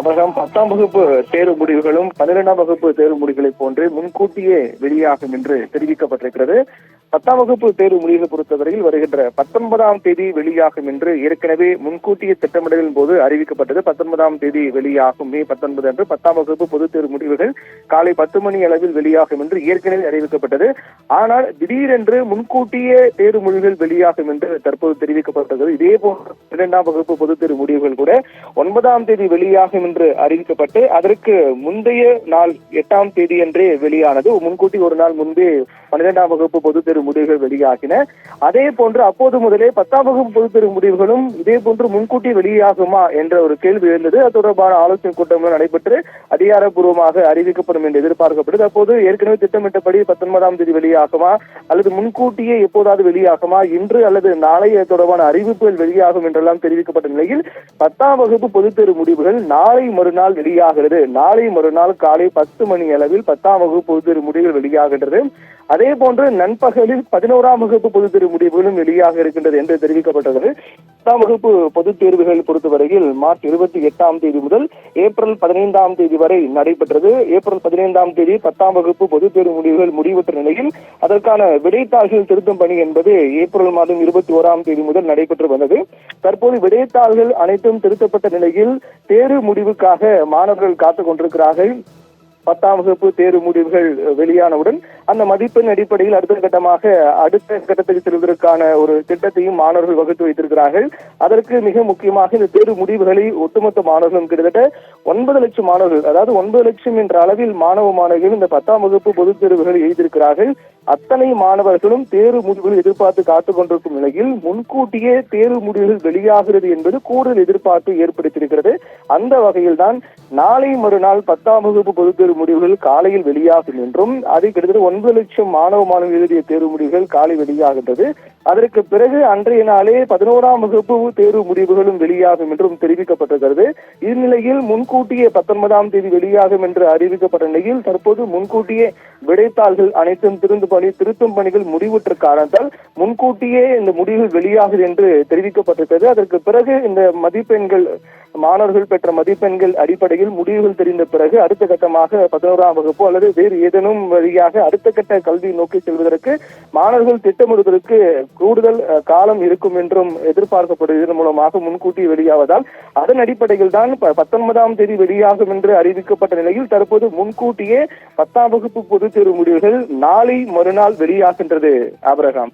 அப்புறம் 10ஆம் வகுப்பு தேர்வு முடிவுகளும் 12ஆம் வகுப்பு தேர்வு முடிவுகளை போன்று முன்கூட்டியே வெளியாகும் என்று தெரிவிக்கப்பட்டிருக்கிறது. 10ஆம் வகுப்பு தேர்வு முடிவுகளை பொறுத்தவரையில் வருகின்ற 19ஆம் தேதி வெளியாகும் என்று ஏற்கனவே முன்கூட்டிய திட்டமிடலின் போது அறிவிக்கப்பட்டது. 19ஆம் தேதி வெளியாகும், மே 19 அன்று 10ஆம் வகுப்பு பொதுத் தேர்வு முடிவுகள் காலை 10 மணி அளவில் வெளியாகும் என்று ஏற்கனவே அறிவிக்கப்பட்டது. ஆனால் திடீரென்று முன்கூட்டியே தேர்வு முடிவுகள் வெளியாகும் என்று தற்போது தெரிவிக்கப்பட்டது. இதே போன்ற 12ஆம் வகுப்பு பொதுத் தேர்வு முடிவுகள் கூட 9ஆம் தேதி வெளியாகும் என்று அறிவிக்கப்பட்டு அதற்கு முந்தைய நாள் 8ஆம் தேதி அன்றே வெளியானது. முன்கூட்டி ஒரு நாள் முன்பே 12ஆம் வகுப்பு பொதுத் தேர்வு முடிவுகள் வெளியாகின. அதே போன்று அப்போது முதலே 10ஆம் வகுப்பு பொதுத் தேர்வு முடிவுகளும் இதே போன்று முன்கூட்டி வெளியாகுமா என்ற ஒரு கேள்வி எழுந்தது. அது தொடர்பான ஆலோசனை கூட்டம் நடைபெற்று அதிகாரப்பூர்வமாக அறிவிக்கப்படும் என்று எதிர்பார்க்கப்பட்டது. அப்போது ஏற்கனவே திட்டமிட்டபடி 19ஆம் தேதி வெளியாகுமா அல்லது முன்கூட்டியே எப்போதாவது வெளியாகுமா, இன்று அல்லது நாளை தொடர்பான அறிவிப்புகள் வெளியாகும் என்றெல்லாம் தெரிவிக்கப்பட்ட நிலையில் 10ஆம் வகுப்பு பொதுத் தேர்வு முடிவுகள் நாளை மறுநாள் வெளியாகிறது. நாளை மறுநாள் காலை 10 மணி அளவில் 10ஆம் வகுப்பு பொதுத் தேர்வு முடிவுகள் வெளியாகின்றது. அதே போன்று நண்பகலில் 11ஆம் வகுப்பு பொதுத் தேர்வு முடிவுகளும் வெளியாக இருக்கின்றது என்று தெரிவிக்கப்பட்டது. 10ஆம் வகுப்பு பொதுத் தேர்வுகள் பொறுத்தவரையில் மார்ச் 28ஆம் தேதி முதல் ஏப்ரல் 15ஆம் தேதி வரை நடைபெற்றது. ஏப்ரல் 15ஆம் தேதி 10ஆம் வகுப்பு பொதுத் தேர்வு முடிவுகள் முடிவுற்ற நிலையில் அதற்கான விடைத்தாள்கள் திருத்தும் பணி என்பது ஏப்ரல் மாதம் 21ஆம் தேதி முதல் நடைபெற்று வந்தது. தற்போது விடைத்தாள்கள் அனைத்தும் திருத்தப்பட்ட நிலையில் தேர்வு முடிவுக்காக மாணவர்கள் காத்துக் கொண்டிருக்கிறார்கள். 10ஆம் வகுப்பு தேர்வு முடிவுகள் வெளியானவுடன் அந்த மதிப்பெண் அடிப்படையில் அடுத்த கட்டத்துக்கு செல்வதற்கான ஒரு திட்டத்தையும் மாணவர்கள் வகுத்து வைத்திருக்கிறார்கள். அதற்கு மிக முக்கியமாக இந்த தேர்வு முடிவுகளை ஒட்டுமொத்த மாணவர்களும் கிட்டத்தட்ட 9 லட்சம் மாணவர்கள், அதாவது 9 லட்சம் என்ற அளவில் மாணவர்கள் இந்த 10ஆம் வகுப்பு பொதுத் தேர்வுகளை எழுதியிருக்கிறார்கள். அத்தனை மாணவர்களும் தேர்வு முடிவுகள் எதிர்பார்த்து காத்துக் கொண்டிருக்கும் நிலையில் முன்கூட்டியே தேர்வு முடிவுகள் வெளியாகிறது என்பது கூடுதல் எதிர்பார்ப்பு ஏற்படுத்தியிருக்கிறது. அந்த வகையில் தான் நாளை மறுநாள் 10ஆம் வகுப்பு பொதுத் தேர்வு முடிவுகள் காலையில் வெளியாகும் என்றும் அது கிட்டத்தட்ட 9 லட்சம் மாணவர்கள் எழுதிய தேர்வு முடிவுகள் காலை வெளியாகின்றது. அதற்கு பிறகு அன்றைய நாளே 11ஆம் வகுப்பு தேர்வு முடிவுகளும் வெளியாகும் என்றும் தெரிவிக்கப்பட்டிருக்கிறது. இந்நிலையில் முன்கூட்டியே 19ஆம் தேதி வெளியாகும் என்று அறிவிக்கப்பட்ட நிலையில் தற்போது முன்கூட்டியே விடைத்தாள்கள் அனைத்தும் திருத்தும் பணிகள் முடிவுற்ற காரணத்தால் முன்கூட்டியே இந்த முடிவுகள் வெளியாகுது என்று தெரிவிக்கப்பட்டிருக்கிறது. அதற்கு பிறகு இந்த மதிப்பெண்கள், மாணவர்கள் பெற்ற மதிப்பெண்கள் அடிப்படையில் முடிவுகள் தெரிந்த பிறகு அடுத்த கட்டமாக 11ஆம் வகுப்பு அல்லது வேறு ஏதேனும் வழியாக அடுத்த கட்ட கல்வி நோக்கி செல்வதற்கு மாணவர்கள் திட்டமிடுவதற்கு கூடுதல் காலம் இருக்கும் என்றும் எதிர்பார்க்கப்படுவதன் மூலமாக முன்கூட்டி வெளியாவதால் அதன் அடிப்படையில் தான் 19ஆம் தேதி வெளியாகும் என்று அறிவிக்கப்பட்ட நிலையில் தற்போது முன்கூட்டியே 10ஆம் வகுப்பு பொதுத் தேர்வு முடிவுகள் நாளை மறுநாள் வெளியாகின்றது. ஆபிரகாம்.